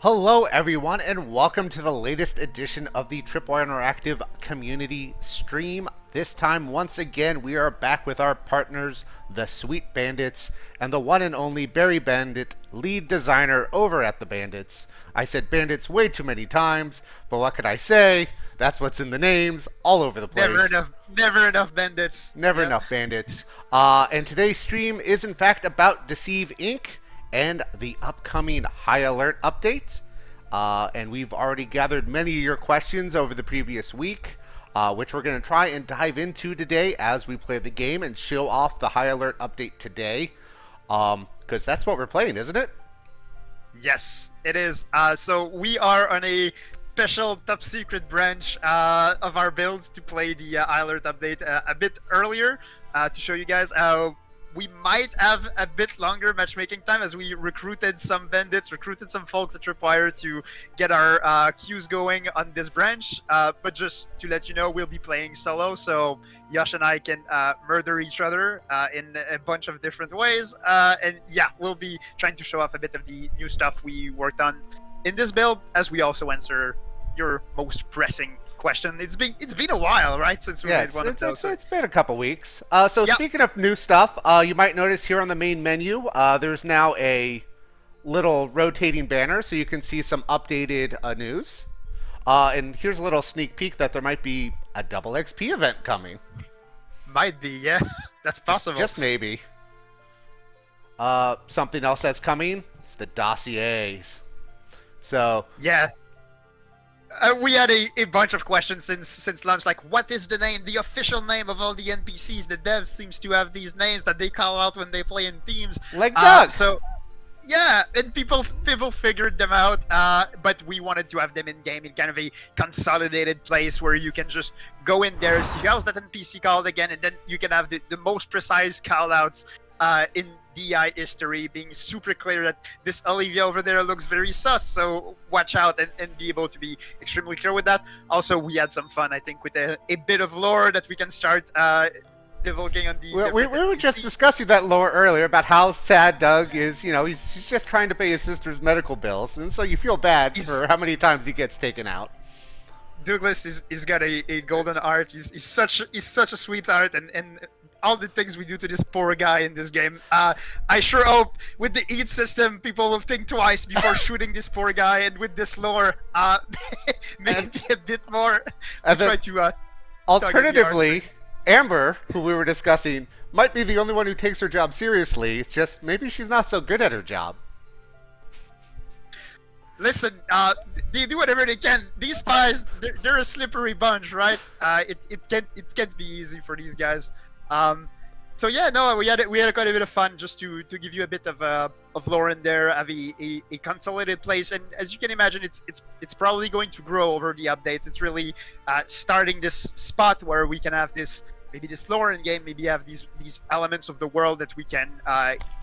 Hello everyone and welcome to the latest edition of the Tripwire Interactive Community Stream. This time once again we are back with our partners, the Sweet Bandits, and the one and only BariBandit, lead designer over at the Bandits. I said Bandits way too many times, but what could I say? That's what's in the names all over the place. Never enough bandits. Never enough bandits. And today's stream is in fact about Deceive Inc. and the upcoming High Alert update. And we've already gathered many of your questions over the previous week, which we're going to try and dive into today as we play the game and show off the High Alert update today. Because that's what we're playing, isn't it? Yes, it is. So we are on a special top secret branch of our builds to play the High Alert update a bit earlier to show you guys. We might have a bit longer matchmaking time as we recruited some bandits, recruited some folks at Tripwire to get our queues going on this branch. But just to let you know, we'll be playing solo, so Yash and I can murder each other in a bunch of different ways. And yeah, we'll be trying to show off a bit of the new stuff we worked on in this build, as we also answer your most pressing question. It's been a while, right, since we made one of those. It's been a couple weeks. So yep. Speaking of new stuff, you might notice here on the main menu, there's now a little rotating banner, so you can see some updated news. And here's a little sneak peek that there might be a double XP event coming. Might be, yeah. That's possible. Just maybe. Something else that's coming is the dossiers. So yeah. We had a bunch of questions since launch, like what is the official name of all the NPCs? The devs seems to have these names that they call out when they play in teams. Like Doug. So yeah, and people figured them out, but we wanted to have them in game in kind of a consolidated place where you can just go in there, see how's that NPC called again, and then you can have the most precise call outs in DI history, being super clear that this Olivia over there looks very sus, so watch out and be able to be extremely clear with that. Also, we had some fun, I think, with a bit of lore that we can start divulging on the we were just discussing that lore earlier about how sad Doug is. You know, he's just trying to pay his sister's medical bills, and so you feel bad for how many times he gets taken out. Douglas he's got a golden heart. He's such a sweetheart, and all the things we do to this poor guy in this game. I sure hope with the EAT system, people will think twice before shooting this poor guy, and with this lore, maybe a bit more. Try to alternatively, Amber, who we were discussing, might be the only one who takes her job seriously. It's just maybe she's not so good at her job. Listen, they do whatever they can. These spies, they're a slippery bunch, right? It can't be easy for these guys. So yeah, no, we had quite a bit of fun just to give you a bit of lore in there, have a consolidated place, and as you can imagine, it's probably going to grow over the updates. It's really starting this spot where we can have this lore in game, maybe have these elements of the world that we can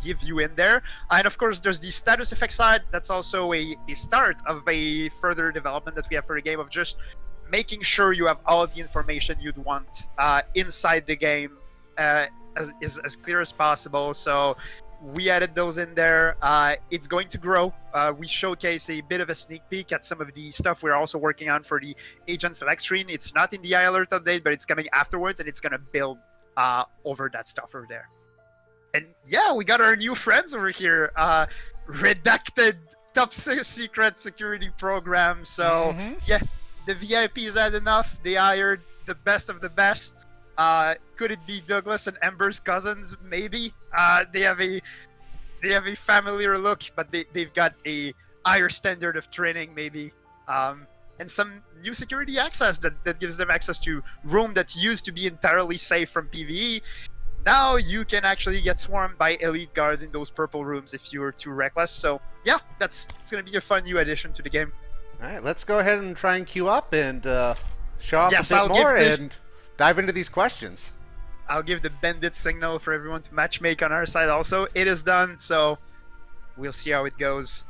give you in there. And of course, there's the status effect side. That's also a start of a further development that we have for the game of just making sure you have all the information you'd want inside the game as clear as possible. So we added those in there. It's going to grow. We showcase a bit of a sneak peek at some of the stuff we're also working on for the agent select screen. It's not in the High Alert update, but it's coming afterwards, and it's going to build over that stuff over there. And yeah, we got our new friends over here. Redacted top secret security program. So yeah, the VIPs had enough. They hired the best of the best. Could it be Douglas and Amber's cousins? Maybe. They have a familiar look, but they've got a higher standard of training, maybe, and some new security access that gives them access to room that used to be entirely safe from PvE. Now you can actually get swarmed by elite guards in those purple rooms if you were too reckless. So yeah, it's gonna be a fun new addition to the game. All right, let's go ahead and try and queue up and show off a bit I'll more and dive into these questions. I'll give the bandit signal for everyone to matchmake on our side also. It is done, so we'll see how it goes.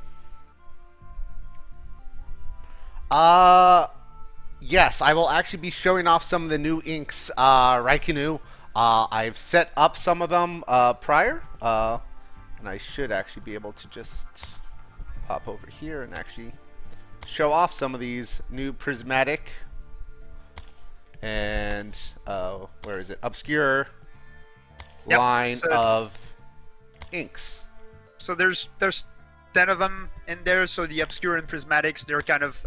Yes, I will actually be showing off some of the new inks. Raikinu, I've set up some of them prior, and I should actually be able to just pop over here and actually show off some of these new prismatic and where is it? Obscure line of inks. So there's 10 of them in there. So the obscure and prismatics, they're kind of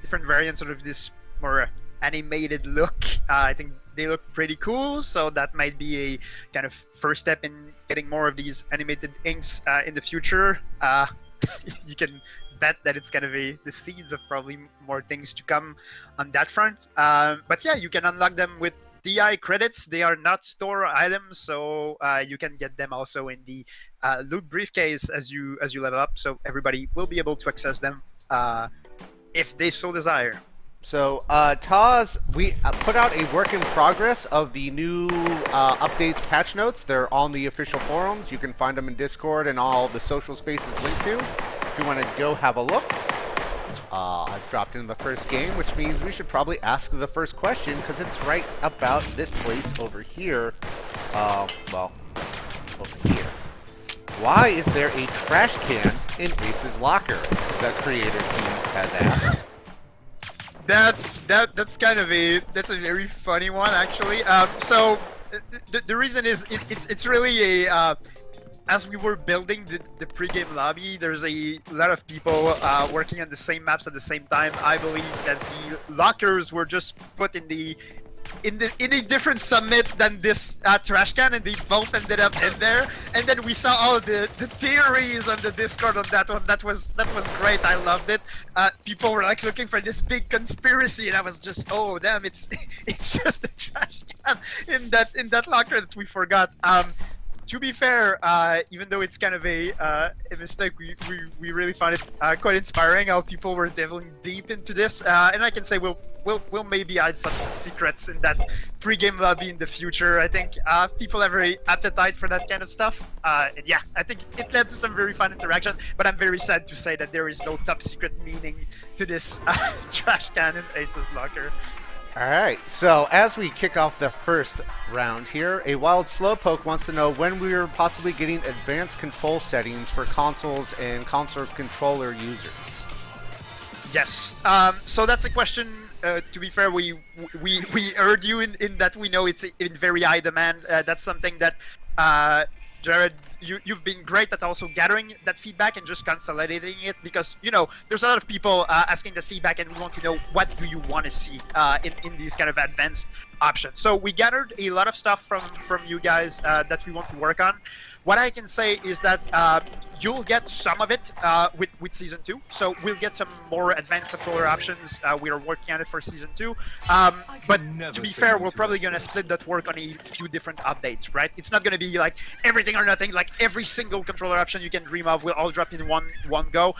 different variants of this more animated look. I think they look pretty cool, so that might be a kind of first step in getting more of these animated inks in the future. You can bet that it's kind of the seeds of probably more things to come on that front. But yeah, you can unlock them with DI credits. They are not store items, so you can get them also in the loot briefcase as you level up. So everybody will be able to access them if they so desire. So, Taz, we put out a work in progress of the new updates patch notes. They're on the official forums. You can find them in Discord and all the social spaces linked to. If you want to go have a look. I've dropped into the first game, which means we should probably ask the first question, because it's right about this place over here. Well, over here. Why is there a trash can in Ace's locker? The creator team has asked. That's kind of a very funny one, actually. So the reason is it's really a as we were building the pregame lobby, there's a lot of people working on the same maps at the same time. I believe that the lockers were just put in a different summit than this trash can, and they both ended up in there. And then we saw all the theories on the Discord on that one. That was great. I loved it. People were like looking for this big conspiracy, and I was just, oh damn, it's just a trash can in that locker that we forgot. To be fair, even though it's kind of a mistake, we really found it quite inspiring how people were delving deep into this, and I can say we'll maybe add some secrets in that pre-game lobby in the future. I think people have very appetite for that kind of stuff, and yeah, I think it led to some very fun interaction. But I'm very sad to say that there is no top secret meaning to this trash can in Ace's locker. Alright, so as we kick off the first round here, a Wild Slowpoke wants to know when we are possibly getting advanced control settings for consoles and console controller users. Yes, so that's a question. To be fair, we heard you in that we know it's in very high demand. That's something that Jared, you've been great at also gathering that feedback and just consolidating it, because you know there's a lot of people asking that feedback, and we want to know what do you want to see in these kind of advanced options. So we gathered a lot of stuff from you guys that we want to work on. What I can say is that you'll get some of it with Season 2. So we'll get some more advanced controller options. We are working on it for Season 2. But to be fair, we're probably going to split that work on a few different updates, right? It's not going to be like everything or nothing, like every single controller option you can dream of will all drop in one go.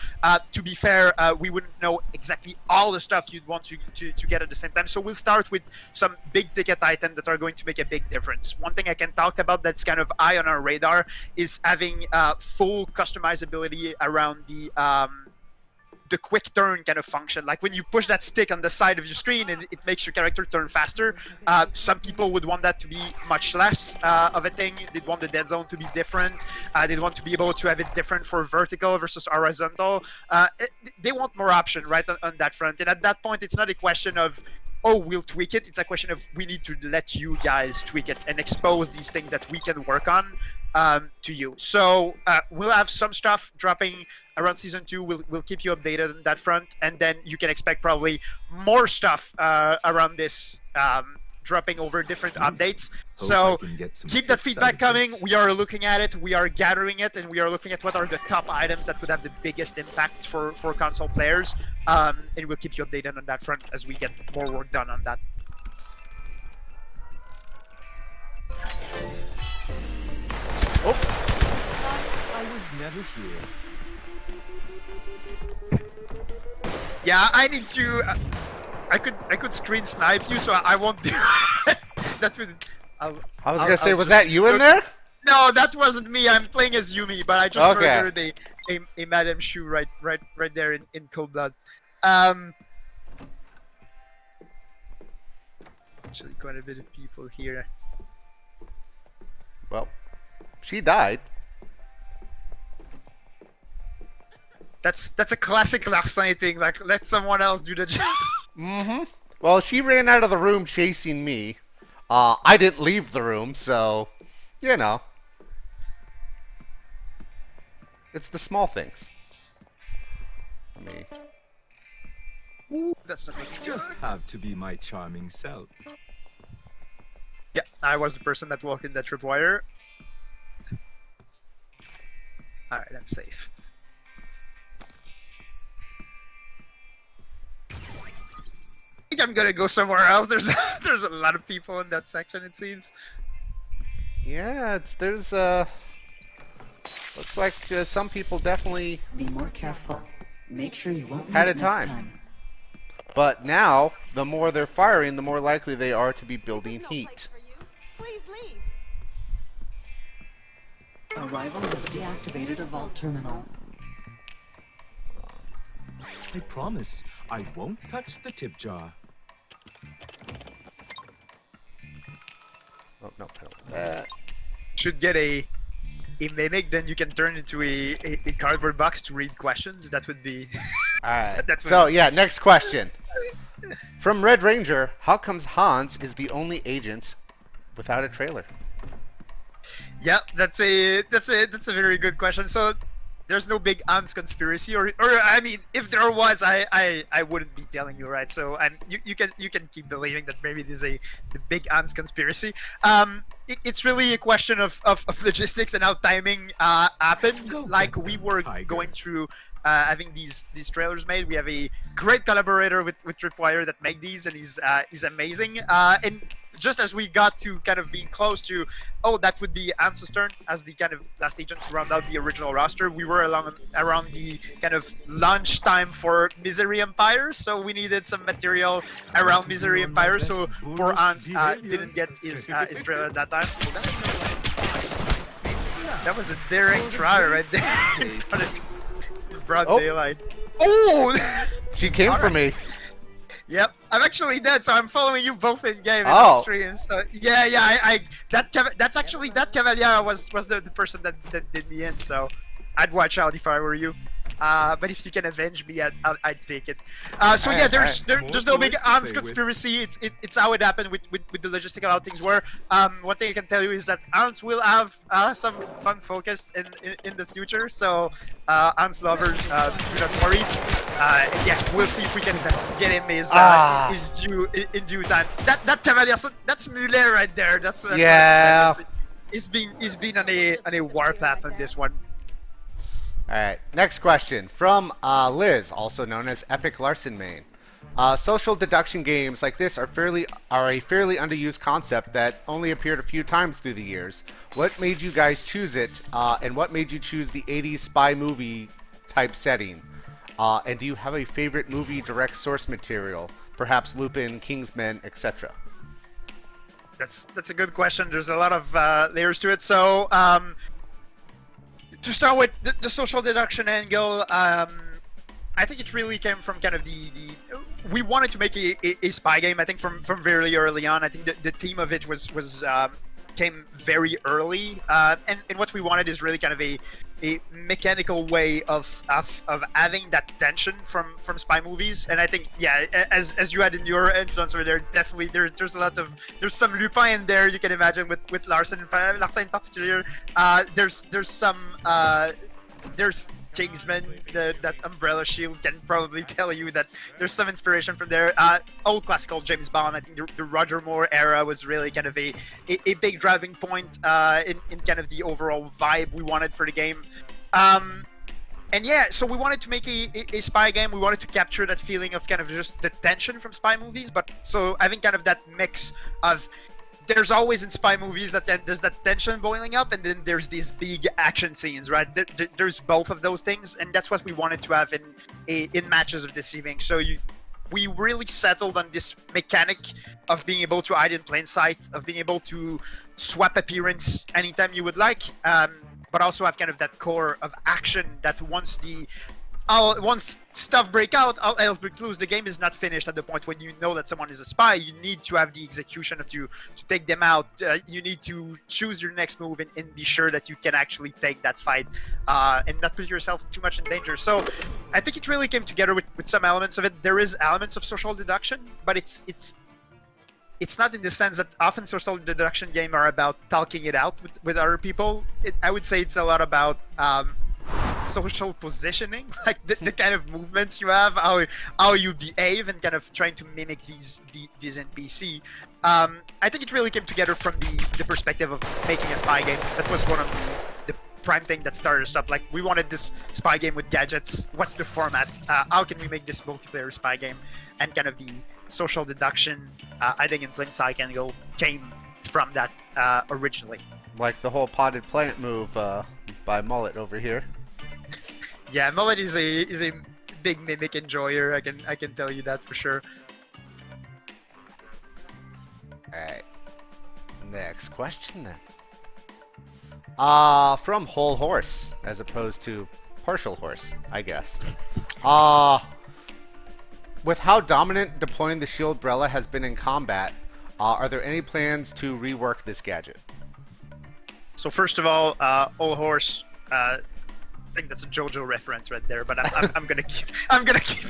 To be fair, we wouldn't know exactly all the stuff you'd want to get at the same time. So we'll start with some big ticket items that are going to make a big difference. One thing I can talk about that's kind of high on our radar is having full customizability around the quick turn kind of function. Like when you push that stick on the side of your screen, and it makes your character turn faster. Some people would want that to be much less of a thing. They'd want the dead zone to be different. They'd want to be able to have it different for vertical versus horizontal. They want more option, right, on that front. And at that point, it's not a question of, oh, we'll tweak it. It's a question of we need to let you guys tweak it and expose these things that we can work on to you. So we'll have some stuff dropping around Season 2. We'll keep you updated on that front, and then you can expect probably more stuff around this dropping over different updates. So keep that feedback coming. We are looking at it, we are gathering it, and we are looking at what are the top items that would have the biggest impact for console players, and we'll keep you updated on that front as we get more work done on that. Oh. I was never here. Yeah, I need to. I could screen snipe you, so I won't do that. I was gonna say, was that you in there? No, that wasn't me. I'm playing as Yumi, but I just murdered a Madame Shu right there in cold blood. Actually, quite a bit of people here. Well, she died. That's a classic Larcin thing. Like, let someone else do the job. Mm-hmm. Well, she ran out of the room chasing me. I didn't leave the room, so, you know. It's the small things. That's not me. Just have to be my charming self. Yeah, I was the person that walked in that tripwire. Alright, I'm safe. I think I'm gonna go somewhere else. There's a lot of people in that section, it seems. Yeah, there's looks like some people definitely Be more careful. Make sure you won't had need a it next time. But now, the more they're firing, the more likely they are to be building heat. Please leave. Arrival has deactivated a vault terminal. I promise I won't touch the tip jar. Oh, no. No. Should get a mimic, then you can turn into a cardboard box to read questions. That would be... Alright, That's what- so yeah, next question. From Red Ranger, how comes Hans is the only agent without a trailer? Yeah, that's a very good question. So there's no big Hans conspiracy, or I mean, if there was, I wouldn't be telling you, right? So you can keep believing that maybe there's the big Hans conspiracy. It's really a question of logistics and how timing happened. Like, we were going through having these trailers made. We have a great collaborator with Tripwire that made these, and he's amazing. And just as we got to kind of being close to, oh, that would be Hans' turn as the kind of last agent to round out the original roster, we were around the kind of launch time for Misery Empire, so we needed some material around Misery Empire. So poor Hans didn't get his trailer at that time. That was a daring try right there in front of broad daylight. Oh! She came for me. Yep, I'm actually dead, so I'm following you both in game and Oh. on stream. So yeah, that's actually that Cavalier was the person that did me in. So I'd watch out if I were you. But if you can avenge me, I'd take it. So yeah, there's no big Hans conspiracy. It's how it happened with the logistical how things were. One thing I can tell you is that Hans will have some fun focus in the future. So Hans lovers, do not worry. And yeah, we'll see if we can get him his due in due time. That Cavalier, so that's Muller right there. That's Yeah. He's been on a warpath on this one. Alright, next question from Liz, also known as Epic Larson Main. Social deduction games like this are a fairly underused concept that only appeared a few times through the years. What made you guys choose it, and what made you choose the 80s spy movie type setting? And do you have a favorite movie direct source material? Perhaps Lupin, Kingsman, etc. That's a good question. There's a lot of layers to it. So to start with the social deduction angle, I think it really came from kind of we wanted to make a spy game. I think from very early on. I think the theme of it was came very early, and what we wanted is really kind of a mechanical way of having that tension from spy movies. And I think, yeah, as you had in your influencer there, definitely there's some Lupin in there, you can imagine, with Larson in particular. There's Kingsman, that umbrella shield can probably tell you that there's some inspiration from there. Old classical James Bond, I think the Roger Moore era was really kind of a big driving point in kind of the overall vibe we wanted for the game. And yeah, so we wanted to make a spy game. We wanted to capture that feeling of kind of just the tension from spy movies, but so having kind of that mix of, there's always in spy movies that there's that tension boiling up, and then there's these big action scenes, right? There's both of those things, and that's what we wanted to have in matches of Deceive Inc. So we really settled on this mechanic of being able to hide in plain sight, of being able to swap appearance anytime you would like, but also have kind of that core of action that once once stuff break out, all else breaks loose. The game is not finished at the point when you know that someone is a spy. You need to have the execution to take them out. You need to choose your next move and be sure that you can actually take that fight and not put yourself too much in danger. So I think it really came together with some elements of it. There is elements of social deduction, but it's not in the sense that often social deduction games are about talking it out with other people. I would say it's a lot about social positioning, like the kind of movements you have, how you behave, and kind of trying to mimic these NPC. I think it really came together from the perspective of making a spy game. That was one of the prime thing that started us up. Like, we wanted this spy game with gadgets. What's the format? How can we make this multiplayer spy game? And kind of the social deduction, I think in plain sight angle came from that originally. Like the whole potted plant move by Mullet over here. Yeah, Mullet is a big mimic enjoyer. I can tell you that for sure. Alright. Next question then. From Whole Horse, as opposed to Partial Horse, I guess. With how dominant deploying the shield Brella has been in combat, are there any plans to rework this gadget? So first of all, Whole Horse, I think that's a JoJo reference right there, but I'm gonna keep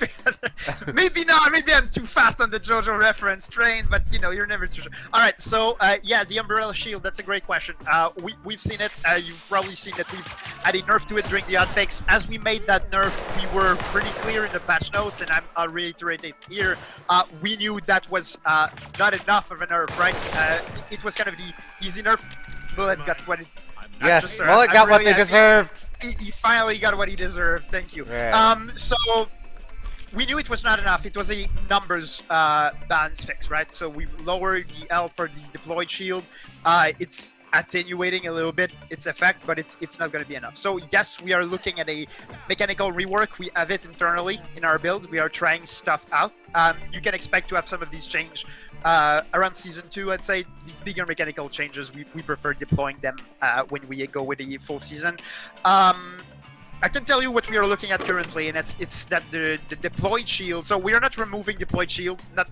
it. Maybe not. Maybe I'm too fast on the JoJo reference train, but you know, you're never too sure. All right, so yeah, the Umbrella Shield. That's a great question. We've seen it. You've probably seen that we've had a nerf to it during the hotfix. As we made that nerf, we were pretty clear in the patch notes, and I'll reiterate it here. We knew that was not enough of a nerf, right? It was kind of the easy nerf. Mullet got what it. Yes, Mullet got what they deserved. He finally got what he deserved. Thank you. Right. So we knew it was not enough. It was a numbers balance fix, right? So we lowered the L for the deployed shield. It's attenuating a little bit its effect, but it's not going to be enough. So yes, we are looking at a mechanical rework. We have it internally in our builds. We are trying stuff out. You can expect to have some of these change around season 2. I'd say these bigger mechanical changes, we prefer deploying them when we go with a full season. I can tell you what we are looking at currently, and it's that the deployed shield. So we are not removing deployed shield, not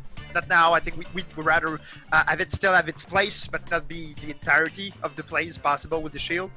now. I think we'd rather have it still have its place, but not be the entirety of the plays possible with the shield.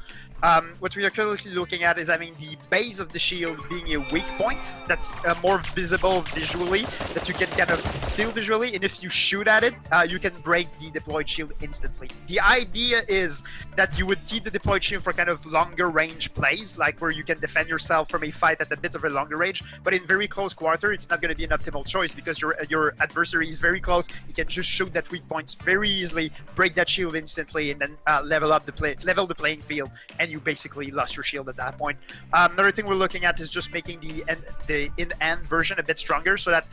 What we are currently looking at is having the base of the shield being a weak point that's more visible visually, that you can kind of feel visually, and if you shoot at it, you can break the deployed shield instantly. The idea is that you would keep the deployed shield for kind of longer range plays, like where you can defend yourself from a fight at a bit of a longer range, but in very close quarter, it's not going to be an optimal choice because your adversary is very close. You can just shoot that weak points very easily, break that shield instantly, and then level the playing field, and you basically lost your shield at that point. Another thing we're looking at is just making the in-end version a bit stronger, so that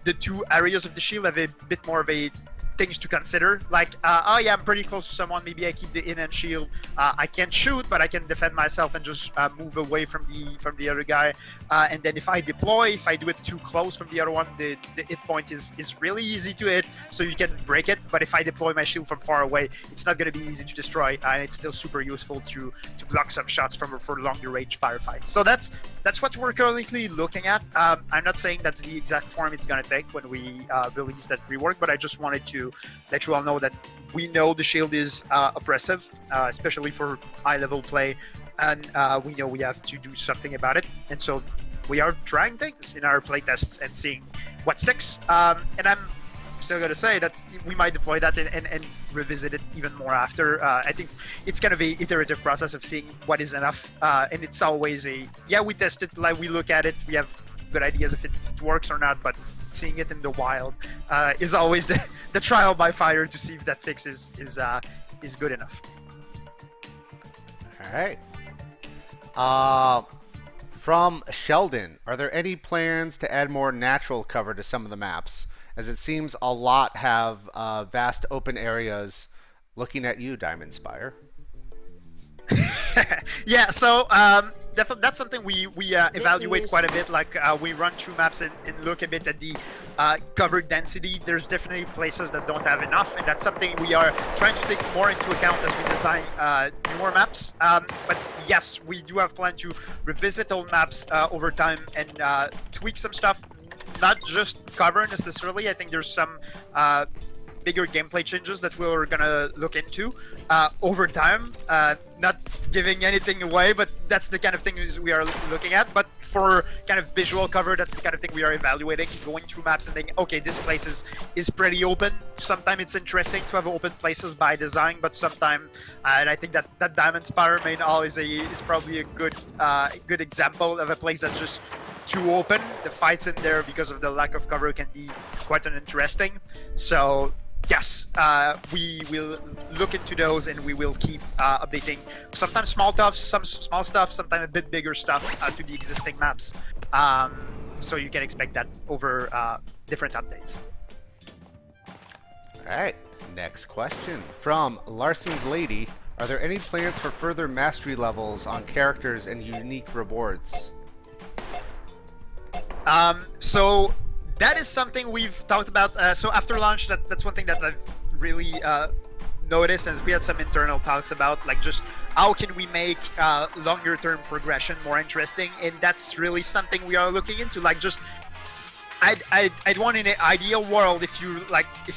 the two areas of the shield have a bit more of a things to consider. Like, oh yeah, I'm pretty close to someone, maybe I keep the in-end shield. I can't shoot, but I can defend myself and just move away from the other guy. And then if I deploy, if I do it too close from the other one, the hit point is really easy to hit, so you can break it. But if I deploy my shield from far away, it's not going to be easy to destroy, and it's still super useful to block some shots for longer range firefights. So that's what we're currently looking at. I'm not saying that's the exact form it's going to take when we release that rework, but I just wanted to let you all know that we know the shield is oppressive, especially for high-level play, and we know we have to do something about it. And so we are trying things in our playtests and seeing what sticks. And I'm still going to say that we might deploy that and revisit it even more after. I think it's kind of a iterative process of seeing what is enough. And it's always we test it, like we look at it, we have good ideas if it works or not, but seeing it in the wild is always the trial by fire to see if that fix is good enough. All right. From Sheldon, are there any plans to add more natural cover to some of the maps? As it seems a lot have vast open areas. Looking at you, Diamond Spire. Yeah, so definitely that's something we evaluate quite a bit. Like we run through maps and look a bit at the cover density. There's definitely places that don't have enough, and that's something we are trying to take more into account as we design newer maps. But yes, we do have plan to revisit old maps over time and tweak some stuff. Not just cover necessarily. I think there's some bigger gameplay changes that we're gonna look into over time. Not giving anything away, but that's the kind of things we are looking at. But for kind of visual cover, that's the kind of thing we are evaluating, going through maps and thinking, okay, this place is pretty open. Sometimes it's interesting to have open places by design, but sometimes, and I think that Diamond Spire main hall is probably a good example of a place that's just too open. The fights in there, because of the lack of cover, can be quite uninteresting. So yes, we will look into those, and we will keep updating. Sometimes small stuff, sometimes a bit bigger stuff to the existing maps. So you can expect that over different updates. All right, next question from Larson's Lady. Are there any plans for further mastery levels on characters and unique rewards? So that is something we've talked about. So after launch, that's one thing that I've really noticed, and we had some internal talks about, like, just how can we make longer term progression more interesting, and that's really something we are looking into. Like, just I'd want, in an ideal world, if you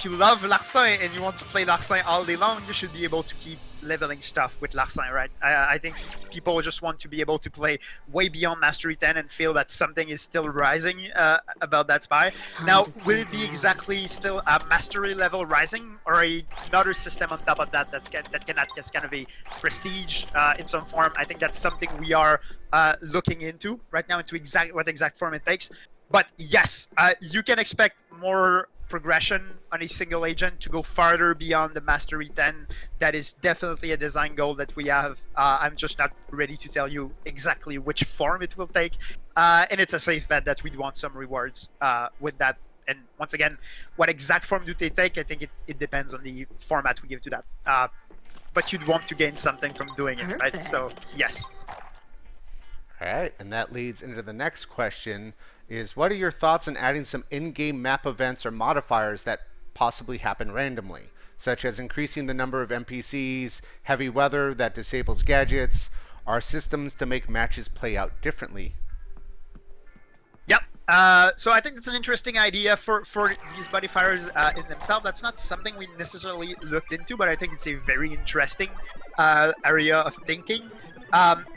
love Larsin and you want to play Larsin all day long, you should be able to keep leveling stuff with Larsin, right? I think people just want to be able to play way beyond Mastery 10 and feel that something is still rising about that spy. Now, will it be exactly still a Mastery level rising, or another system on top of that that can act as kind of a prestige in some form? I think that's something we are looking into right now, into what exact form it takes. But yes, you can expect more progression on a single agent to go farther beyond the Mastery 10. That is definitely a design goal that we have. I'm just not ready to tell you exactly which form it will take. And it's a safe bet that we'd want some rewards with that. And once again, what exact form do they take? I think it depends on the format we give to that. But you'd want to gain something from doing it, right? So yes. All right, and that leads into the next question. Is what are your thoughts on adding some in-game map events or modifiers that possibly happen randomly, such as increasing the number of NPCs, heavy weather that disables gadgets, or systems to make matches play out differently? Yep. So I think that's an interesting idea for these modifiers in themselves. That's not something we necessarily looked into, but I think it's a very interesting area of thinking.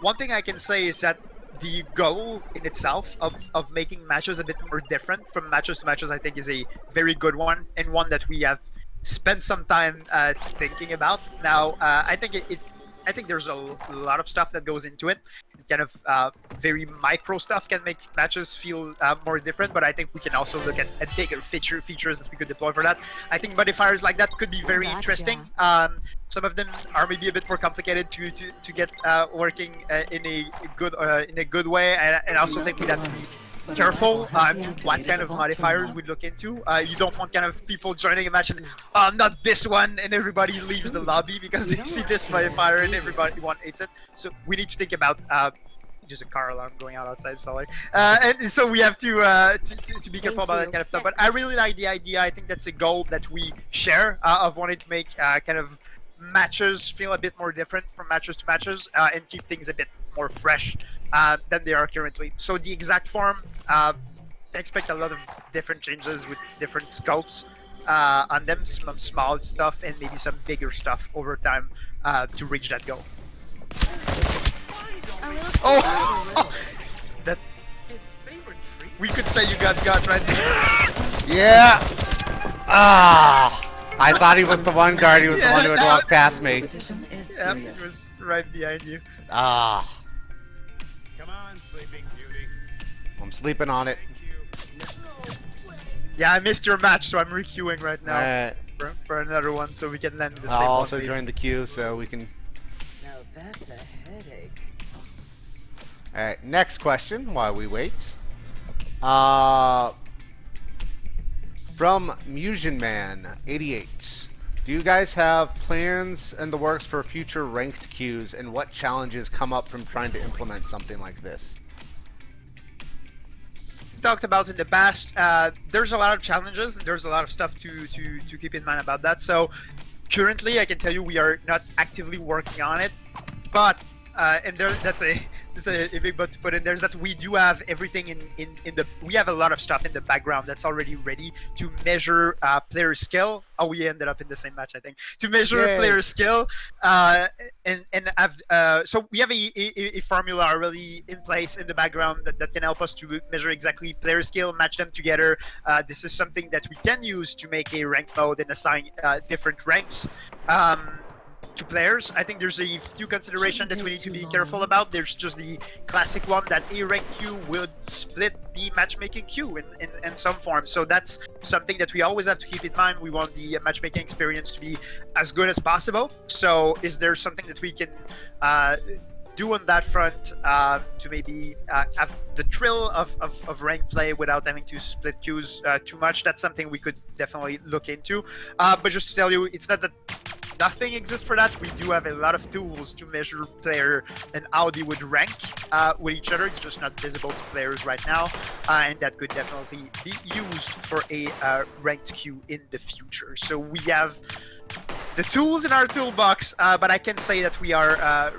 One thing I can say is that the goal in itself of making matches a bit more different from matches to matches, I think, is a very good one, and one that we have spent some time thinking about. Now, I think there's a lot of stuff that goes into it. Kind of very micro stuff can make matches feel more different, but I think we can also look at bigger features that we could deploy for that. I think modifiers like that could be very interesting. Some of them are maybe a bit more complicated to get working in a good way, and I also think we'd have to be careful to what kind of modifiers we'd look into. You don't want kind of people joining a match and not this one, and everybody leaves the lobby because they see this modifier and everybody hates it. So we need to think about just a car alarm going out outside, sorry. And so we have to be careful about that kind of stuff. But I really like the idea. I think that's a goal that we share of wanting to make kind of matches feel a bit more different from matches to matches and keep things a bit more fresh than they are currently. So the exact form, I expect a lot of different changes with different scopes on them, some small stuff and maybe some bigger stuff over time to reach that goal. Oh! That we could say you got right there. Yeah! Ah! I thought he was the one guard. He was the one who had walked past me. Yep, he was right behind you. Ah! Come on, Sleeping Beauty. I'm sleeping on it. Yeah, I missed your match, so I'm requeuing right now Alright. for another one, so we can land the same I'll one. also join the queue so we can... Now that's a headache. Alright, next question while we wait. From Musian Man 88. Do you guys have plans in the works for future ranked queues, and what challenges come up from trying to implement something like this? Talked about in the past, there's a lot of challenges and there's a lot of stuff to keep in mind about that. So currently I can tell you we are not actively working on it, but and that's a big but to put in there, is that we do have everything we have a lot of stuff in the background that's already ready to measure player skill. Oh, we ended up in the same match, I think, to measure player skill, so we have a formula already in place in the background that can help us to measure exactly player skill, match them together. This is something that we can use to make a ranked mode and assign different ranks to players. I think there's a few considerations that we need to be careful about. There's just the classic one that a ranked queue would split the matchmaking queue in some form. So that's something that we always have to keep in mind. We want the matchmaking experience to be as good as possible. So is there something that we can do on that front to maybe have the thrill of ranked play without having to split queues too much? That's something we could definitely look into. But just to tell you, it's not that nothing exists for that. We do have a lot of tools to measure player and how they would rank with each other. It's just not visible to players right now, and that could definitely be used for a ranked queue in the future. So we have the tools in our toolbox, but I can say that we are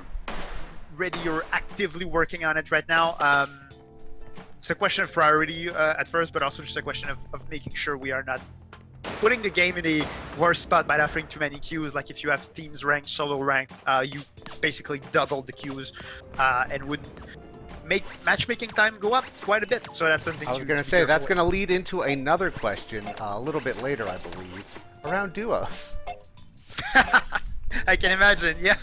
ready or actively working on it right now. It's a question of priority at first, but also just a question of making sure we are not putting the game in a worse spot by offering too many queues. Like if you have teams ranked, solo ranked, you basically double the queues and would make matchmaking time go up quite a bit. So that's something I was going to say, that's going to lead into another question a little bit later, I believe, around duos. I can imagine, yeah.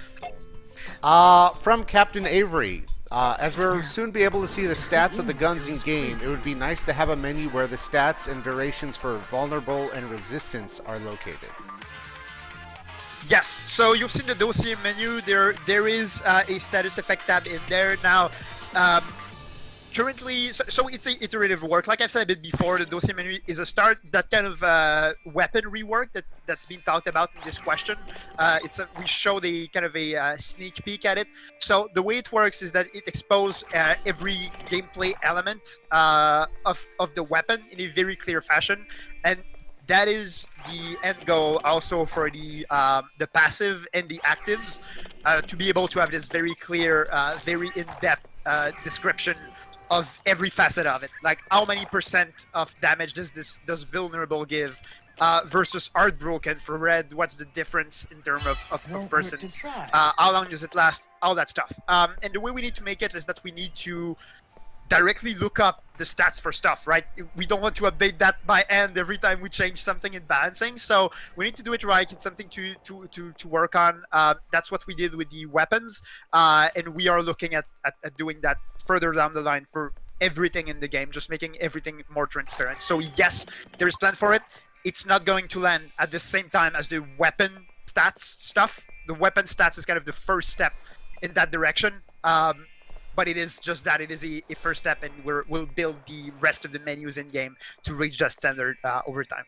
From Captain Avery, as we'll soon be able to see the stats of the guns in game, it would be nice to have a menu where the stats and durations for vulnerable and resistance are located. Yes, so you've seen the dossier menu. There is a status effect tab in there now. Currently, so it's a iterative work. Like I've said a bit before, the dossier menu is a start. That kind of weapon rework that's been talked about in this question. We show the kind of a sneak peek at it. So the way it works is that it exposes every gameplay element of the weapon in a very clear fashion, and that is the end goal also for the passive and the actives, to be able to have this very clear, very in-depth description of every facet of it. Like how many % of damage does vulnerable give versus heartbroken for red? What's the difference in terms of persons? How long does it last? All that stuff. And the way we need to make it is that we need to directly look up the stats for stuff, right? We don't want to update that by hand every time we change something in balancing, so we need to do it right. It's something to work on. That's what we did with the weapons, and we are looking at doing that further down the line for everything in the game, just making everything more transparent. So yes, there is plan for it. It's not going to land at the same time as the weapon stats stuff. The weapon stats is kind of the first step in that direction. But it is just that, it is a first step, and we'll build the rest of the menus in game to reach that standard over time.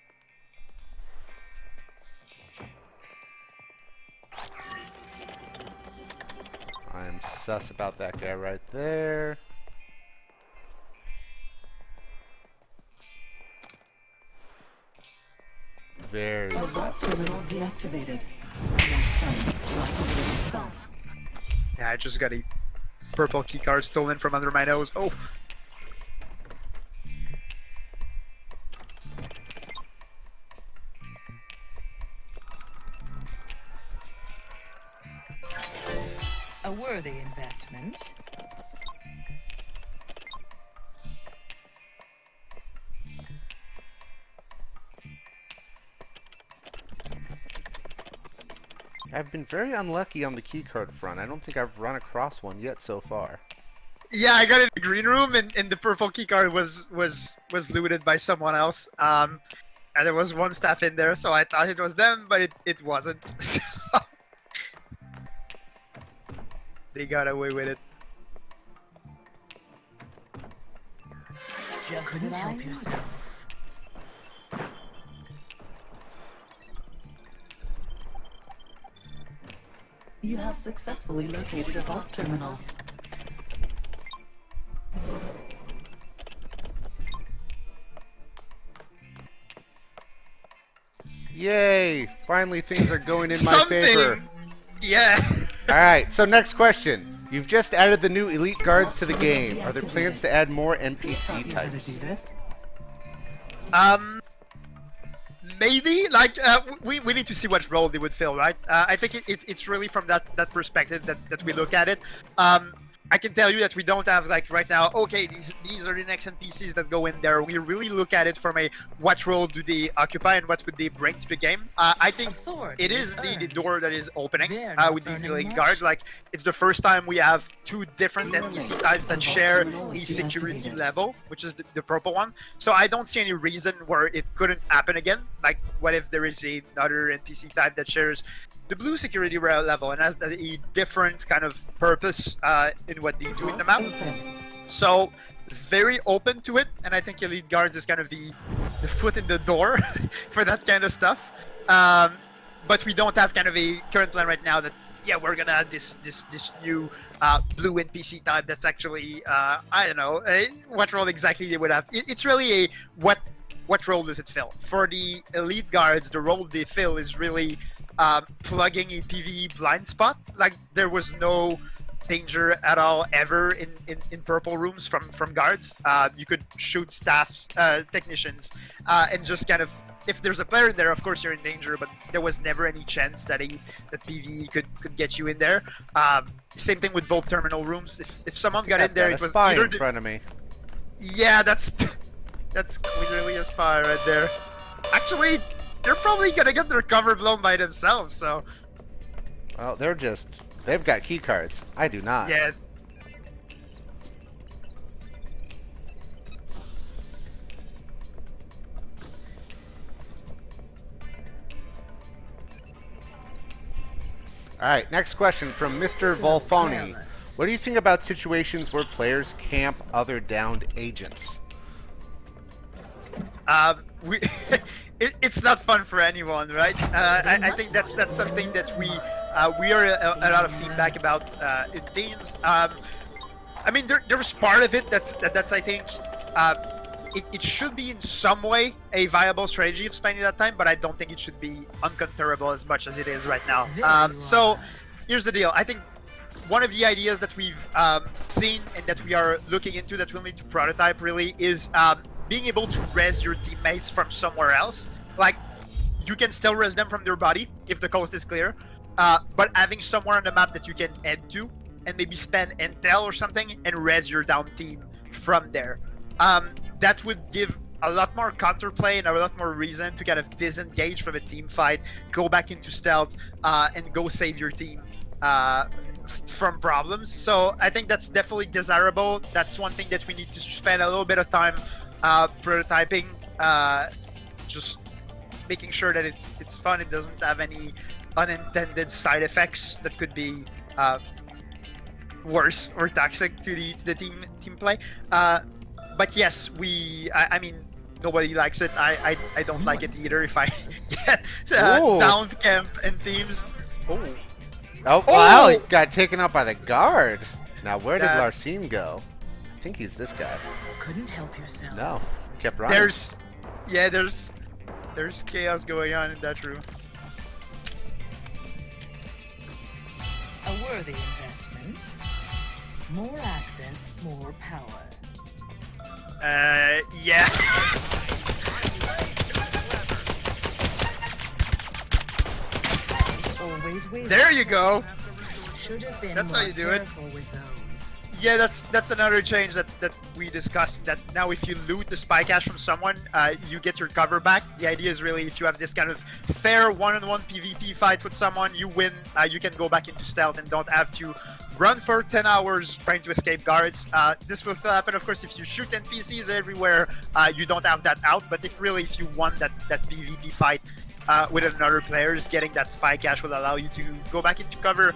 I'm sus about that guy right there. Very sus. Terminal deactivated. Yeah, I just got a purple keycard stolen from under my nose. Oh. A worthy investment. I've been very unlucky on the keycard front. I don't think I've run across one yet so far. Yeah, I got it in the green room, and the purple keycard was looted by someone else. And there was one staff in there, so I thought it was them, but it wasn't. So they got away with it. Just couldn't help yourself. You have successfully located a vault terminal. Yay! Finally, things are going in my Something. favor. Yeah. All right. So next question. You've just added the new elite guards to the game. Are there plans to add more NPC types? Maybe, like, we need to see what role they would fill, right? I think it's really from that perspective that we look at it. I can tell you that we don't have, like, right now, okay, these are the next NPCs that go in there. We really look at it from a what role do they occupy and what would they bring to the game. I think it is indeed the door that is opening with these elite guards. Like, it's the first time we have two different NPC types that share the security level, which is the purple one. So I don't see any reason where it couldn't happen again. Like, what if there is another NPC type that shares the blue security level and has a different kind of purpose in what they do in the map. So very open to it, and I think elite guards is kind of the foot in the door for that kind of stuff. But we don't have kind of a current plan right now that we're gonna add this new blue NPC type that's actually I don't know what role exactly they would have. It's really a what role does it fill? For the elite guards, the role they fill is really plugging a PvE blind spot. Like, there was no danger at all ever in purple rooms from guards. You could shoot staffs, technicians, and just kind of, if there's a player in there, of course you're in danger, but there was never any chance that PvE could get you in there. Same thing with vault terminal rooms. If someone got in there, it was spy either in front of me. Yeah, that's clearly a spy right there. Actually, they're probably gonna get their cover blown by themselves, so... Well, they've got key cards. I do not. Yeah. Alright, next question from Mr. Volfoni. What do you think about situations where players camp other downed agents? It's not fun for anyone, right? I think that's something that we hear a lot of feedback about in teams. I mean, there's part of it that's I think it should be in some way a viable strategy of spending that time, but I don't think it should be uncontrollable as much as it is right now. So here's the deal. I think one of the ideas that we've seen and that we are looking into that we'll need to prototype really is being able to res your teammates from somewhere else. Like, you can still res them from their body if the coast is clear, but having somewhere on the map that you can head to and maybe spend intel or something and res your down team from there. That would give a lot more counterplay and a lot more reason to kind of disengage from a team fight, go back into stealth, and go save your team from problems. So I think that's definitely desirable. That's one thing that we need to spend a little bit of time prototyping, just making sure that it's fun. It doesn't have any unintended side effects that could be worse or toxic to the team play. But yes, I mean, nobody likes it. I don't like it either. If I get down camp and teams. Oh wow! He got taken out by the guard. Now where did Larcine go? I think he's this guy. Couldn't help yourself. No, kept running. There's chaos going on in that room. A worthy investment. More access, more power. Yeah. There you go. That's how you do it. Yeah, that's another change that we discussed. That now if you loot the spy cache from someone, you get your cover back. The idea is really if you have this kind of fair one-on-one PvP fight with someone, you win. You can go back into stealth and don't have to run for 10 hours trying to escape guards. This will still happen, of course, if you shoot NPCs everywhere. You don't have that out. But if you won that PvP fight with another players, getting that spy cache will allow you to go back into cover,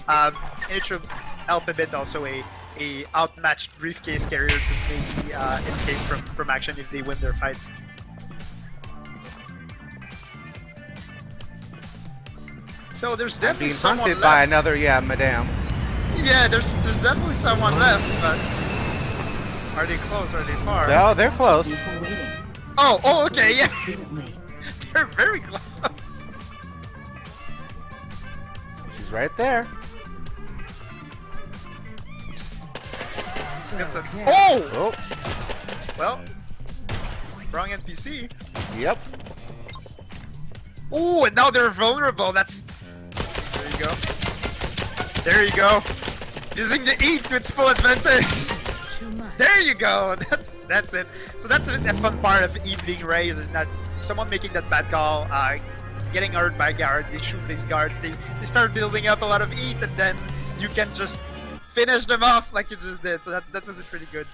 and it should help a bit also a outmatched briefcase carrier to maybe escape from action if they win their fights. So there's I'm definitely being someone hunted left. by another, madame. Yeah, there's definitely someone left, but are they close? Are they far? No, they're close. People waiting. Oh, okay, yeah. Confidently. They're very close. She's right there. So Get some- careless. Oh! Oh, Well, wrong NPC. yep. Oh, and now they're vulnerable. That's. There you go. There you go. Using the eat to its full advantage. Too much. There you go. That's it. So that's a fun part of eat being raised is that someone making that bad call, getting hurt by a guard. They shoot these guards. They start building up a lot of eat, and then you can just finish them off like you just did. So that was a pretty good.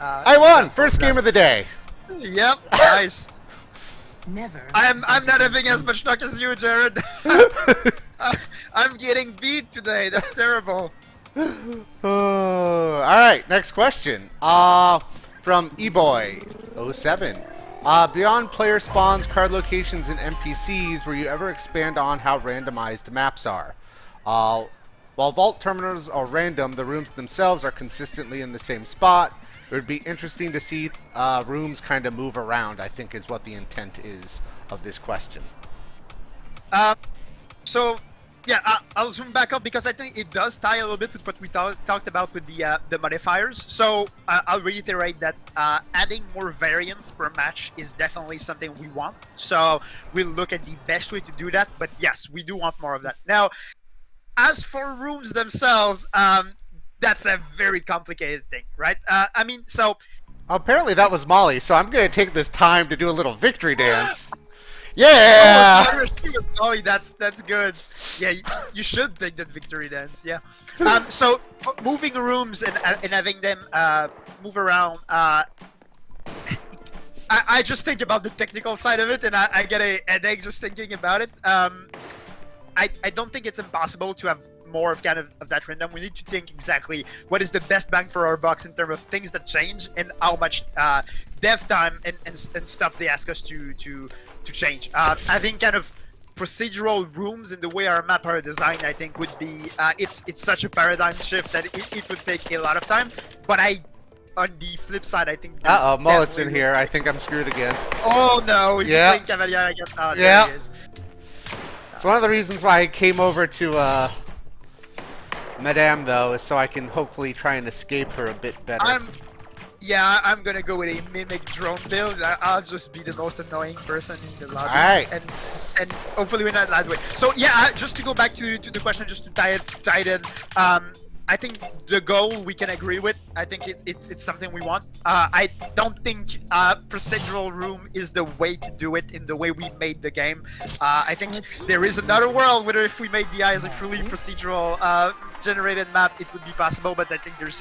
I won! First game of the day. Yep. Nice. Never. I'm not having as much luck as you, Jared. I'm getting beat today. That's terrible. Alright, next question. From eBoy07. Beyond player spawns, card locations, and NPCs, will you ever expand on how randomized maps are? While vault terminals are random, the rooms themselves are consistently in the same spot. It would be interesting to see rooms kind of move around, I think is what the intent is of this question. So, yeah, I'll zoom back up because I think it does tie a little bit with what we talked about with the modifiers. So I'll reiterate that adding more variance per match is definitely something we want. So we'll look at the best way to do that. But yes, we do want more of that. Now, as for rooms themselves, that's a very complicated thing, right? I mean, so... Apparently that was Molly, so I'm going to take this time to do a little victory dance. Yeah! Oh, she was Molly, that's good. Yeah, you should take that victory dance, yeah. So, moving rooms and having them move around, I just think about the technical side of it, and I get a headache just thinking about it. I don't think it's impossible to have more of kind of that random. We need to think exactly what is the best bang for our bucks in terms of things that change and how much dev time and stuff they ask us to change. I think kind of procedural rooms in the way our map are designed, I think would be it's such a paradigm shift that it would take a lot of time. But on the flip side, I think. Mullet's in here. I think I'm screwed again. Oh no, he's Yeah. playing Cavalier again. Oh, there Yeah. he is. It's one of the reasons why I came over to Madame, though, is so I can hopefully try and escape her a bit better. I'm gonna go with a mimic drone build. I'll just be the most annoying person in the lobby. Alright. And hopefully we're not that way. So yeah, just to go back to the question, just to tie it in. I think the goal we can agree with. I think it's something we want. I don't think procedural room is the way to do it in the way we made the game. I think there is another world where if we made the eye as a fully procedural generated map, it would be possible. But I think there's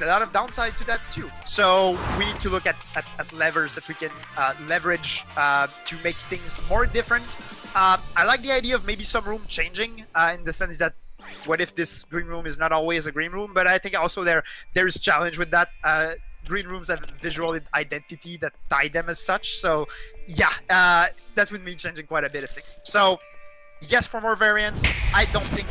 a lot of downside to that too. So we need to look at levers that we can leverage to make things more different. I like the idea of maybe some room changing in the sense that what if this green room is not always a green room? But I think also there is challenge with that. Green rooms have visual identity that tie them as such. So yeah, that would mean changing quite a bit of things. So yes, for more variants. I don't think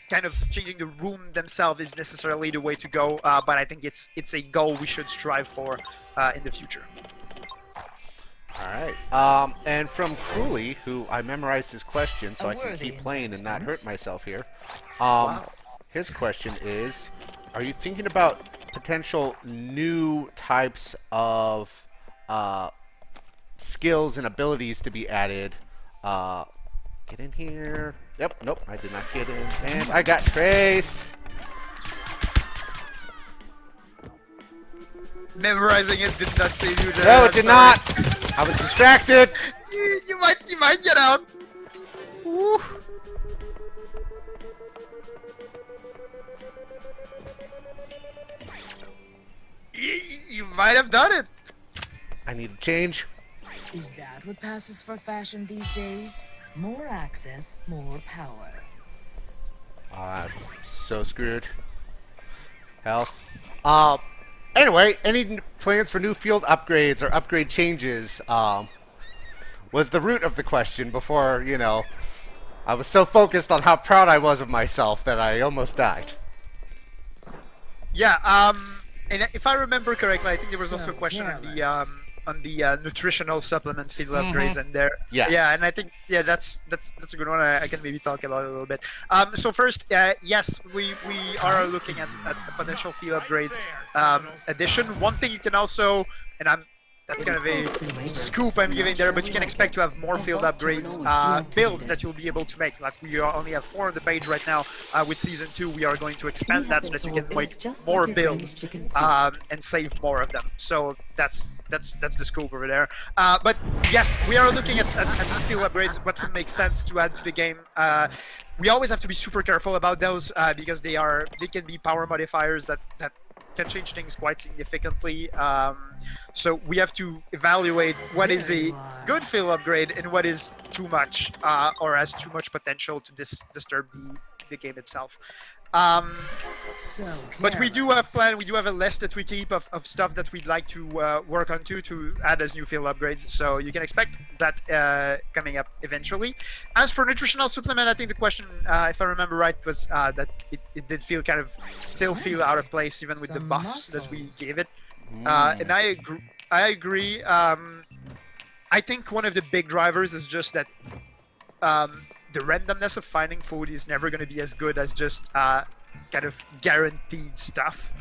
kind of changing the room themselves is necessarily the way to go. But I think it's a goal we should strive for in the future. Alright, and from Cruelly, who I memorized his question so A I can worthy keep playing and not hurt investment. myself here. Wow. His question is, are you thinking about potential new types of skills and abilities to be added? Get in here. Yep, nope, I did not get in. And I got traced. Memorizing it did not save you, Jared. No, I'm it did sorry. not. I was distracted. You might get out. Woo. You might have done it. I need to change. Is that what passes for fashion these days? More access, more power. I'm so screwed. Hell. Anyway, any plans for new field upgrades or upgrade changes? Was the root of the question before, I was so focused on how proud I was of myself that I almost died. Yeah, and if I remember correctly, I think there was also a question on the nutritional supplement field upgrades and there. Yes. Yeah, and I think that's a good one. I can maybe talk about it a little bit. So first, yes, we are looking at potential field upgrades addition. One thing you can also, and that's kind of a scoop I'm giving there, but you can expect to have more field upgrades, builds that you'll be able to make. Like we only have 4 on the page right now. With Season 2, we are going to expand that so that you can make more builds and save more of them. So that's the scope over there. But yes, we are looking at field upgrades, what would make sense to add to the game. We always have to be super careful about those because they can be power modifiers that can change things quite significantly. So we have to evaluate what is a good field upgrade and what is too much or has too much potential to disturb the game itself. But we do have we do have a list that we keep of stuff that we'd like to work on to add as new field upgrades. So you can expect that coming up eventually. As for nutritional supplement, I think the question, if I remember right, was that it did feel still feel out of place even with the buffs that we gave it. And I agree. I think one of the big drivers is just that the randomness of finding food is never going to be as good as just kind of guaranteed stuff.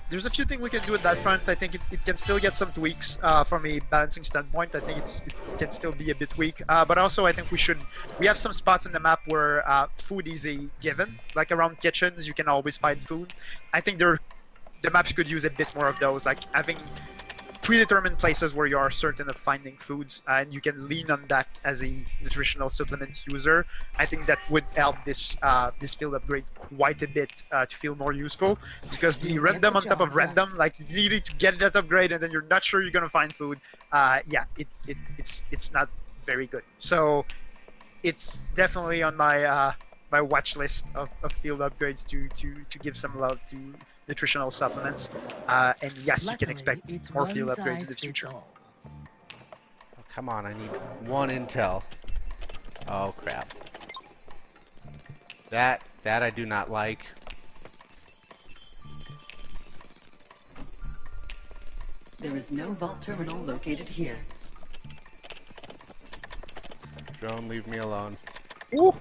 There's a few things we can do at that front. I think it can still get some tweaks from a balancing standpoint. I think it can still be a bit weak. But also I think we have some spots in the map where food is a given. Like around kitchens, you can always find food. I think the maps could use a bit more of those, like having predetermined places where you are certain of finding foods, and you can lean on that as a nutritional supplement user. I think that would help this field upgrade quite a bit to feel more useful, because the random on top of random, like needing to get that upgrade and then you're not sure you're gonna find food, yeah, it's not very good. So it's definitely on my my watch list of field upgrades to give some love to nutritional supplements. And yes, you can expect more field upgrades in the future. Oh, come on, I need 1 intel. Oh crap. That I do not like. There is no vault terminal located here. Drone, leave me alone. Ooh!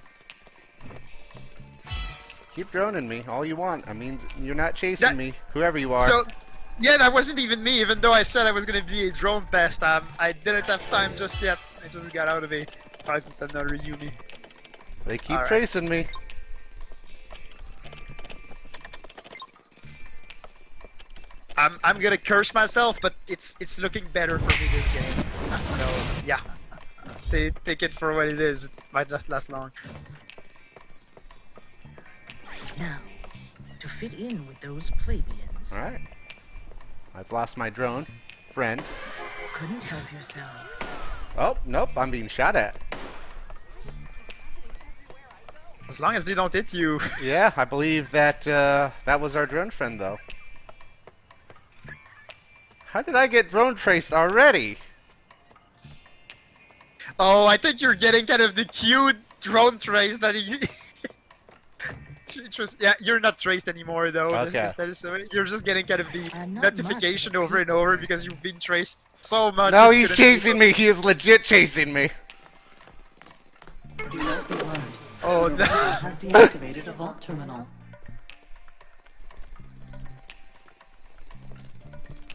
Keep droning me all you want. I mean, you're not chasing me, whoever you are. So, yeah, that wasn't even me, even though I said I was going to be a drone pest. I didn't have time just yet. I just got out of a fight with another Yumi. They keep tracing me. I'm gonna curse myself, but it's looking better for me this game. So yeah, take it for what it is. It might not last long. Now, to fit in with those plebeians. All right. I've lost my drone friend. Couldn't help yourself. Oh nope, I'm being shot at. As long as they don't hit you. Yeah, I believe that that was our drone friend though. How did I get drone traced already? Oh, I think you're getting kind of the cute drone trace that he... Yeah, you're not traced anymore though. Okay. You're just getting kind of the notification over and over because you've been traced so much. No, he's chasing me. He is legit chasing me. Do not be alarmed. Oh, no. Has deactivated a vault terminal.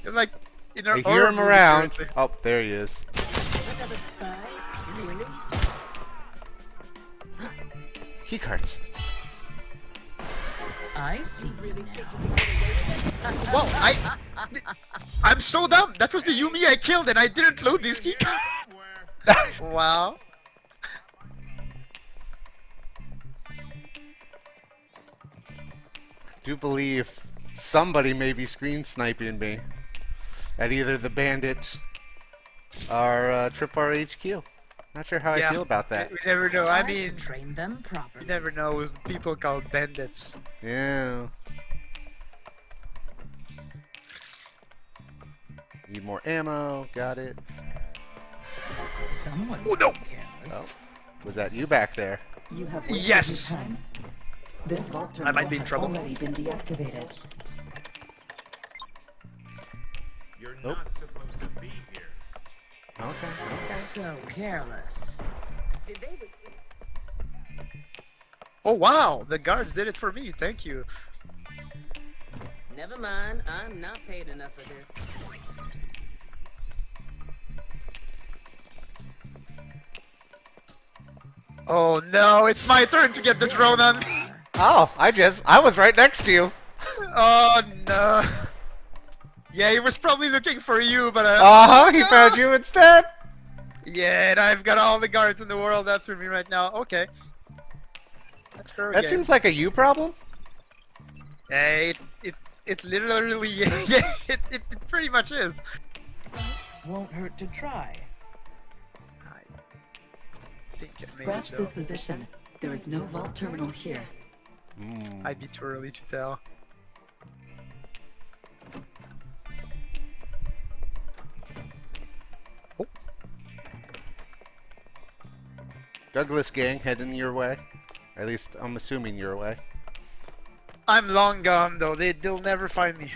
You're like... I hear him around. Oh, there he is. Key cards. I see you now. Whoa, I'm so dumb. That was the Yumi I killed and I didn't load this key card. Wow. Do believe somebody may be screen sniping me at either the Bandit or Tripwire HQ. Not sure how I feel about that. We never know. I mean, train them properly. You never know with people called bandits. Yeah. Need more ammo. Got it. Someone's oh, no. careless. Was that you back there? You have wasted Yes! your time. This vault I terminal might be in has trouble. already been deactivated. You're Nope. not supposed to be here. Okay. So careless. Did they? Oh wow, the guards did it for me. Thank you. Never mind. I'm not paid enough for this. Oh no, it's my turn to get the drone on. Oh, I was right next to you. Oh no. Yeah, he was probably looking for you, but He found you instead. Yeah, and I've got all the guards in the world after me right now. Okay. That's fair. That seems like a you problem. Hey, it literally yeah, it pretty much is. Won't hurt to try. I think it may Scratch though. this position. There is no vault terminal here. Might be too early to tell. Oh, Douglas gang heading your way. At least I'm assuming your way. I'm long gone though. They'll never find me.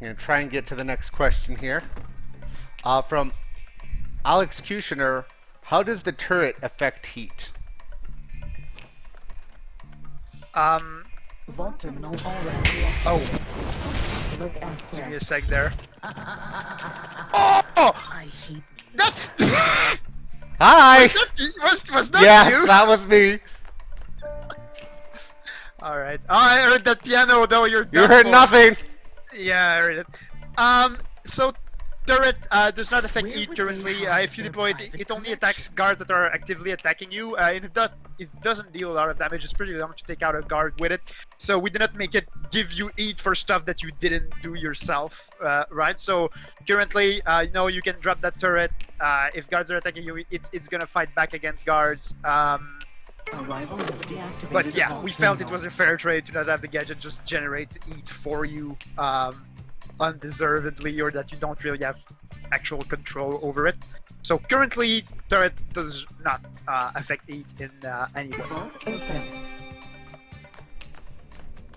I'm gonna try and get to the next question here. From Alex Cushioner, how does the turret affect heat? Vault terminal already deactivated. Oh, Look give me elsewhere. a sec there. Oh, I hate. that's Hi! was that Yes, you? that was me. All right. Oh, I heard that piano though. You're You done heard for. nothing. Yeah, I heard it. So turret does not affect Where heat would currently. they hide If you their deploy it, private it only attacks guards that are actively attacking you, and it doesn't deal a lot of damage. It's pretty long to take out a guard with it. So we did not make it give you heat for stuff that you didn't do yourself, right? So currently, you know, you can drop that turret. If guards are attacking you, it's gonna fight back against guards. Arrival has deactivated. But yeah, vault we felt it terminal. was a fair trade to not have the gadget just generate heat for you undeservedly, or that you don't really have actual control over it. So currently, turret does not affect heat in any way. Vault open.